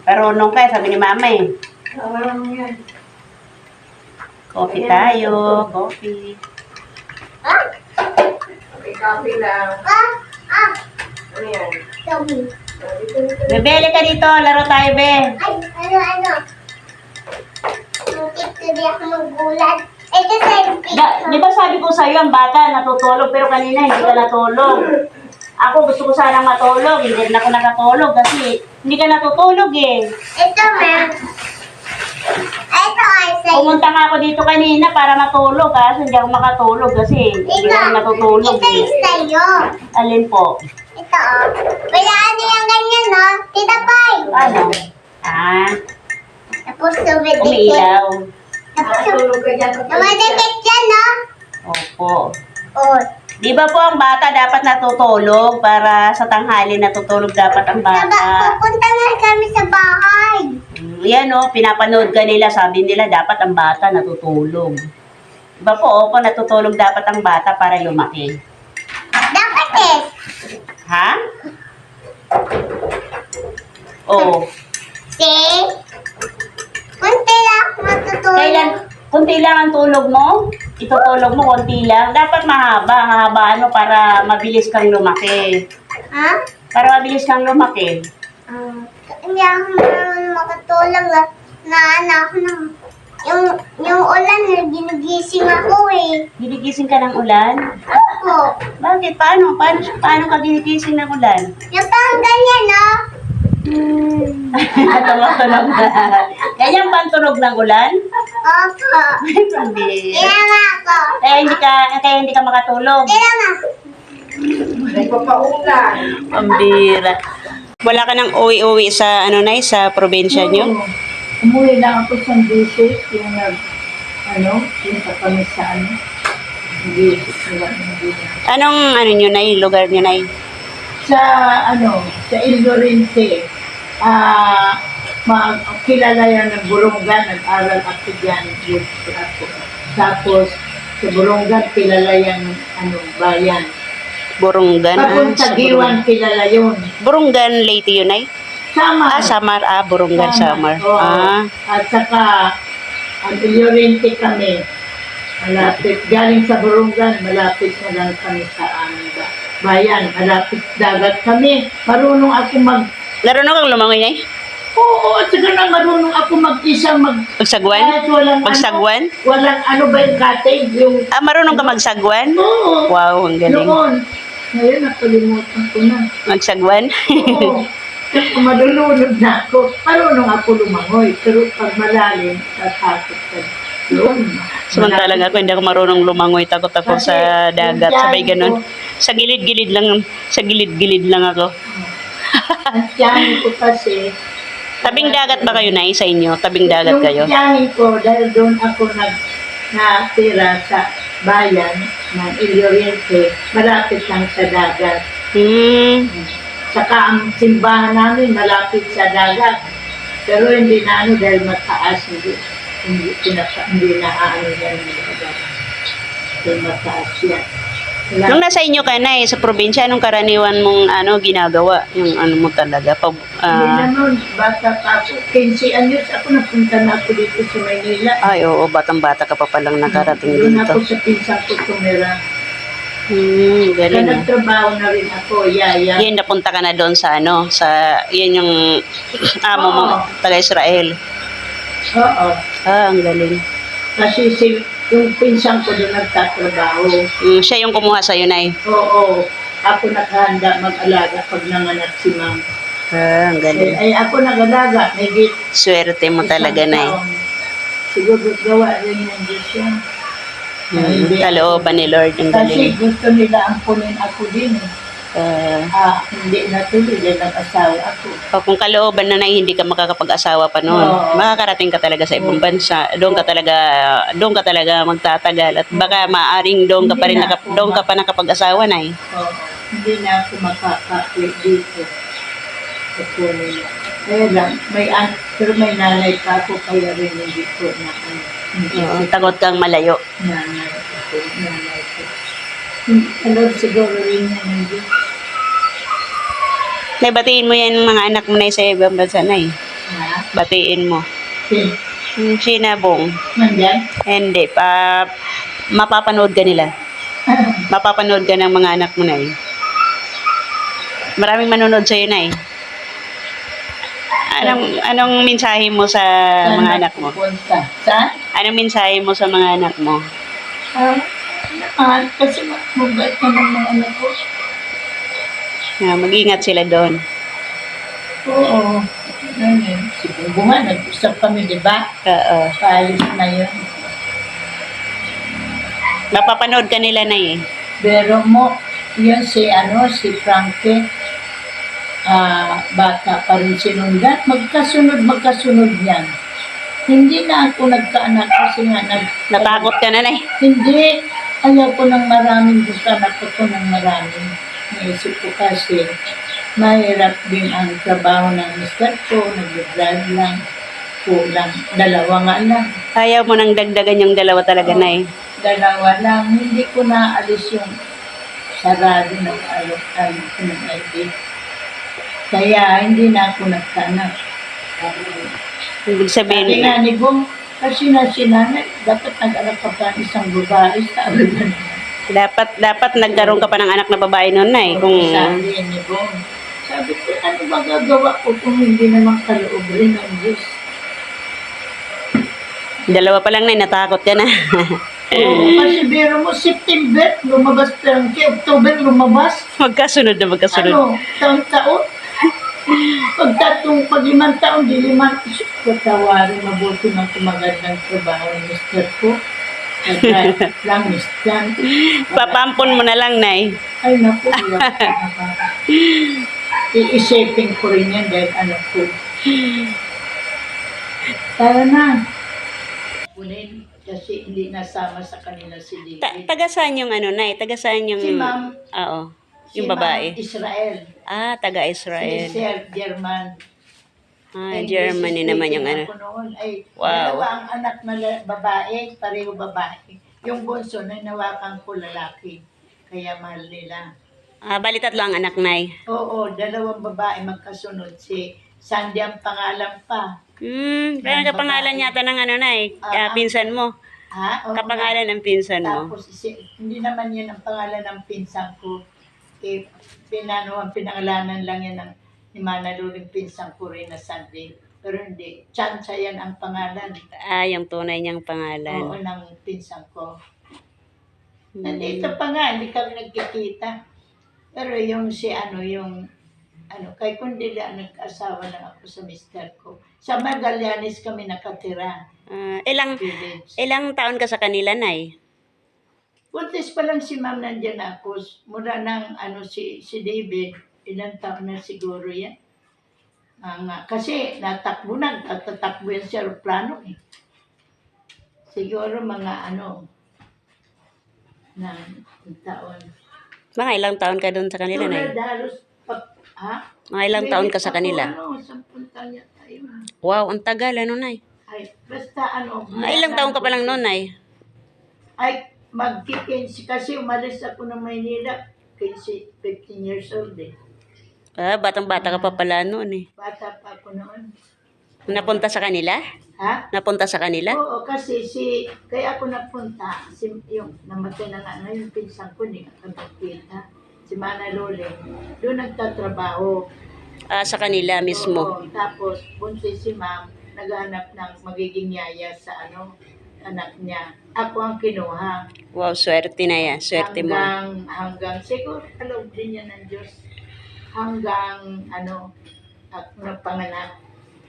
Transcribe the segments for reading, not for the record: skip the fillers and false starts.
Marunong ka, sabi ni mama eh. Marunong yan. Coffee tayo, coffee. Coffee lang. Ano yan? Bebe, ka dito. Laro tayo, be. Ay, ano? Hindi ako magulat. Ito sa Di ba sabi ko sa'yo, ang bata natutulog, pero kanina hindi ka natulog. Ako gusto ko sanang matulog, hindi rin ako nakatulog kasi hindi ka natutulog eh. Ito, ma'am. Ito ay sa'yo. Pumunta nga ako dito kanina para matulog kasi hindi ako makatulog kasi hindi ako natutulog Ito eh. yung sa'yo. Alin po? Ito, oh. Wala ano yung ganyan, no? Tita Pai. Ano? Tapos dumidikit. Umiilaw. Tapos Tulog ka dyan. dumidikit yan, no? Opo. Oh. Di ba po ang bata dapat natutulog para sa tanghali natutulog dapat ang bata? Pupunta nga kami sa bahay. Yan o, pinapanood ka nila, sabi nila dapat ang bata natutulog. Di ba po, opo, natutulog dapat ang bata para lumaki. Dapat eh. Ha? Oo. See? Kunti lang matutulog. Kailan, kunti lang ang tulog mo? Itutulog mo, kunti lang. Dapat mahaba ano, para mabilis kang lumaki. Ha? Para mabilis kang lumaki. Hindi ako marunong makatulog na anak ng yung ulan ginigising ako eh. Ginigising ka ng ulan? Ako. Bakit? Paano ka ginigising ng ulan? Yung parang ganyan, no? Tunog na. Ganyan ba ang tunog ng ulan? Opo. Hindi. Kaya nga ako. Kaya hindi ka makatulog. Kaya nga. May papaulan. Pambira. Wala ka nang uwi-uwi sa sa probinsya nyo? Umuwi lang ako sa beses, yung yung kami sa beses nila. Anong nyo, Nay? Lugar nyo, Nay? Sa sa El Llorente, kilala yan ng Burungan, nag-aral ako dyan, ako. Tapos, sa Burungan, kilala yan bayan. Burungan. Papunta sa Giwan, kilala yun. Burungan, Leyte yun, Nay? Samar. Samar. Burungan, Samar. Oo. At saka, ang El Llorente kami, malapit. Galing sa Burungan, malapit na lang kami sa aming bayan. Malapit dagat kami. Marunong ako Marunong kang lumangoy, Nay? Oo, at saka na marunong ako mag-isa Magsagwan? kahit walang Magsagwan? walang ba yung cottage, yung... Marunong ka magsagwan? Oo. Wow, ang galing. Noon. Ngayon, nakalimutan ko na. Magsagwan? Oo. Kung madulunod na ako, marunong ako lumangoy. Pero pag malalim, tatakot ka doon. Samantalang ako, hindi ako marunong lumangoy. Takot ako sa dagat. Sabay ganun. Sa gilid-gilid lang ako. Ang tiyanin ko kasi, Tabing dagat ba kayo, Nay, sa inyo? Tabing dagat kayo? yung tiyanin ko, dahil doon ako natira sa bayan ng El Llorente, malapit lang sa dagat. Saka ang simbahan namin malapit sa dagat. Pero hindi na dahil mataas, hindi na yan yung dagat. Dahil mataas yan. Nung nasa inyo ka, Nay, sa probinsya, anong karaniwan mong ginagawa? Yung mo talaga? Hindi naman, bata pa ako. 15 anyos ako, napunta na ako dito sa Maynila. Ay, oo, batang-bata ka pa palang nakarating Doon dito. ako sa pinsan ko tumira. Galing. Nagtrabaho na rin ako, yaya. Yan, napunta ka na doon sa yan yung amo mo, taga-Israel. Oo. Ang galing. Kasi yung pinsan ko doon nagtatrabaho. Siya yung kumuha sa'yo, Nay. Oo. Ako nakahanda mag-alaga pag nanganak si Ma'am. Ang galing. Ay, ako nag-alaga. May Swerte mo talaga, Nay. Siguro gawa rin yung Diyos yan. Kalooban ni Lord, ang Kasi galing. gusto nila ampunin ako din. Hindi natuloy dahil nag-asawa ako. Kung kalooban na hindi ka makakapag-asawa pa noon, Oo. makakarating ka talaga sa ibang bansa. Doon ka talaga magtatagal at baka maaring doon ka pa nakapag-asawa, Nay. Hindi na ako makaka-uwi dito. Kaya lang, pero may nanay pa ako, kaya rin hindi ko na Takot kang malayo. nanay ko. Alam siguro rin yan hindi. Nay, batiin mo yan mga anak mo, Nay, sa ibang bansa, Nay. Ha? Batiin mo. Sin- Sinabong. Nandyan? Hindi. Mapapanood ka nila. Mapapanood ka ng mga anak mo na eh. Maraming manonood sa'yo na eh. Anong mensahe mo sa Saan mga anak mo? pupunta? Saan? Anong mensahe mo sa mga anak mo? Kasi mabait naman mga anak ko. Mag-ingat sila doon. Oo. Ganun. Siguro nga, nag-usap kami, di ba? Oo. Paalis na yun. Mapapanood ka nila na eh. Pero mo, yun si Frankie, bata pa rin sinundan. Magkasunod yan. Hindi na ako nagkaanak kasi nga Natakot ka na eh. hindi. Ayaw ko ng maraming anak ko ng maraming. Naisip ko kasi mahirap din ang trabaho ng mister ko. Nag-drive lang. Kulang. Dalawa nga lang. Ayaw mo nang dagdagan yung dalawa talaga na eh. Dalawa lang. Hindi ko na alis yung sarado ng alokan ng ID. Kaya hindi na ako nagkaanak. Ibig sabihin, Sabi nga ni Bong, kasi na si nanay, dapat nag-anak ka pa ng isang babae. Sabi nga niya. dapat nagkaroon ka pa ng anak na babae noon na eh. Kung Sabi ni Bong, sabi ko, ano ba gagawa ko kung hindi naman kaloob rin ng Diyos? dalawa pa lang na natakot ka na. Oo, kasi biro mo, September, lumabas Frankie, October, lumabas. Magkasunod na magkasunod. Ano, taon-taon? Pag 5 taon, di 5. Patawarin, mabuti ng tumagal ng trabaho ng mister ko. Lang, mister. Papampon mo na lang, Nay. Ay, naku, iyak ka na ba? I-shaping ko rin yan dahil anak ko. Tara na. Kunin, kasi hindi nasama sa kanila si David. Taga saan yung Nay? Taga saan yung... Si Ma'am. Oo. Yung Si babae. Ma'am Israel. Taga Si Israel. Sir German. Germany naman yung Ako noon, ay, Wow. dalawa ang anak na babae, pareho babae. Yung bunso na nawakan ko lalaki. Kaya mahal nila. Bali tatlo ang anak, Nay. Oo, dalawang babae magkasunod. Si Sandy ang pangalan pa. Pero kapangalan yata ng Nay. Pinsan mo. Ha? Oo, Kapangalan ng pinsan mo. tapos, hindi naman yun ang pangalan ng pinsan ko. Pinangalanan lang yan ni Mana Luling pinsan ko rin na Sandy. Pero hindi, Chancha yan ang pangalan. Yung tunay niyang pangalan. Oo, ng pinsan ko. Nandito pa nga, hindi kami nagkikita. Pero yung kay Kundila, nag-asawa lang ako sa mister ko. Sa Magallanes kami nakatira. Ilang Village. taon ka sa kanila, Nay? Buntis pa lang si ma'am nandiyan ako. Mura ng si David. Ilang taon na siguro yan. Kasi natatakbo yan sa aeroplano eh. Siguro mga ng taon. Mga ilang taon ka doon sa kanila, Nay? Halos, Mga ilang taon ka sa kanila? 10 taon yata yun. Wow, ang tagal, Nay? Ay, basta Ilang taon ka pa lang noon, Nay? Ay, magki-15 kasi umalis ako ng Maynila. 15 years old eh. Batang-bata ka pa pala noon eh. Bata pa ako noon. Napunta sa kanila? Ha? Napunta sa kanila? Oo, kasi kaya ako napunta, yung namatay na nga ngayon, pinsan ko, hindi nga kami nakita. Si Mana Lole, doon nagtatrabaho. Sa kanila mismo. Oo, tapos buntis si ma'am, naghahanap ng magiging yaya sa anak niya. Ako ang kinuha. Wow, swerte na yan. Swerte mo. Hanggang siguro, kaloob din yan ng Diyos. Hanggang, ako napanganak.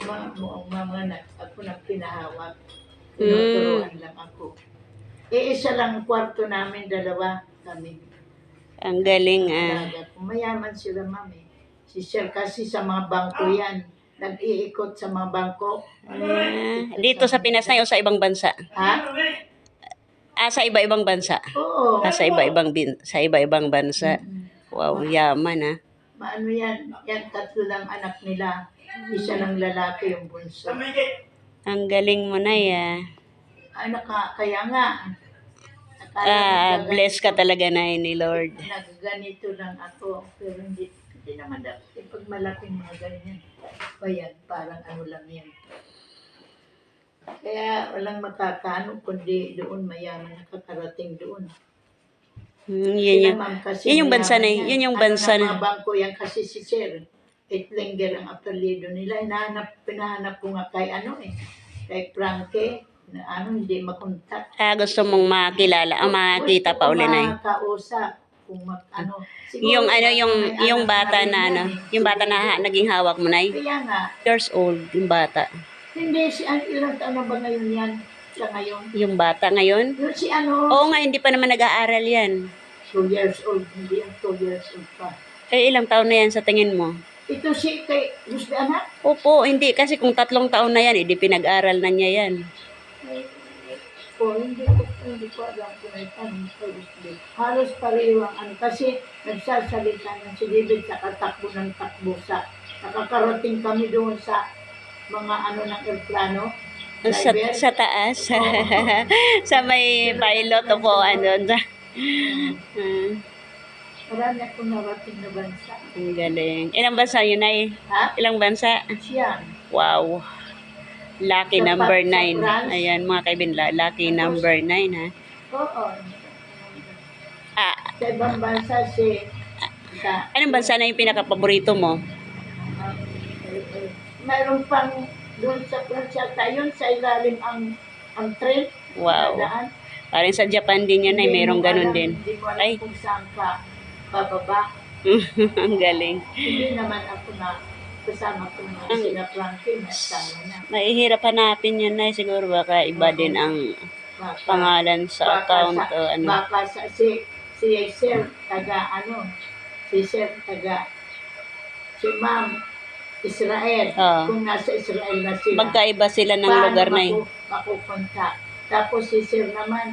Mga anak, ako nang pinahawak. Tinuturuan lang ako. Isa lang ang kwarto namin, dalawa kami. Ang galing Mayaman sila, mami. Si Sir kasi sa mga bangko yan. Nag-iikot sa mga bangko. Dito sa Pinas na o sa ibang bansa? Ha? Sa iba-ibang bansa? Oo. Sa iba-ibang bansa. Wow, yaman Maano yan? Yan, 3 lang anak nila. Isa lang lalaki yung bunso. Ang galing mo na Kaya nga. Bless ka talaga na ni Lord. Nagganito lang ako. Pero hindi naman dapat pag malaking mga ganyan. Bayan, parang ano lang yan. Kaya walang makakaano kundi doon mayaman nakakarating doon. Yun yung, Sila, ma'am, kasi yun yung bansa na, mayaman yan. yun yung Ano bansa ng mga na. bangko yan kasi si Sir Eitlinger ang apelyido nila. Pinahanap ko nga kay kay Frankie, na hindi makontak. Gusto mong makilala, makita pa uli na Makausap kung siguro yung may bata rin na yan yung bata na naging hawak mo na Kaya nga, years old, yung bata. hindi ilang taon na ba ngayon yan? Siya ngayon? Yung bata ngayon? Yung si Oo nga, hindi pa naman nag-aaral yan. 2 years old, hindi ang 2 years old pa. Ilang taon na yan sa tingin mo? Ito si kay Gusto anak? Opo, hindi. Kasi kung 3 taon na yan, hindi pinag-aral na niya yan. Hindi ko alam kung may tanong ko. Halos pareho ang kasi nagsasalita ng si David sa katakbo ng takbo sa nakakarating kami doon sa mga ng aeroplano. Sa taas. Sa may pilot po, Marami akong narating na bansa. Ang galing. Ilang bansa yun ay? Ha? Ilang bansa? Siya. Wow. Lucky Sa number sa 9. France. Ayan mga kaibigan, lucky number 9 ha. Oo. Ah, Sa ibang bansa sa anong bansa na yung pinaka-paborito mo? mayroon pang doon sa Pransya tayo sa ilalim ang train. Wow. Nadaan. Parang sa Japan din yan ay mayroong ganun din. Hindi mo alam Ay. kung saan ka bababa. Ang galing. Hindi naman ako na kasama ko na sina Frankie na kasama na. Mahihirap hanapin yun na siguro baka iba din ang pangalan sa account o ano. Baka si Sir taga si Ma'am Israel. Oo. Kung nasa Israel na sila. Magkaiba sila ng lugar na yun. Makukontak. Tapos si Sir naman,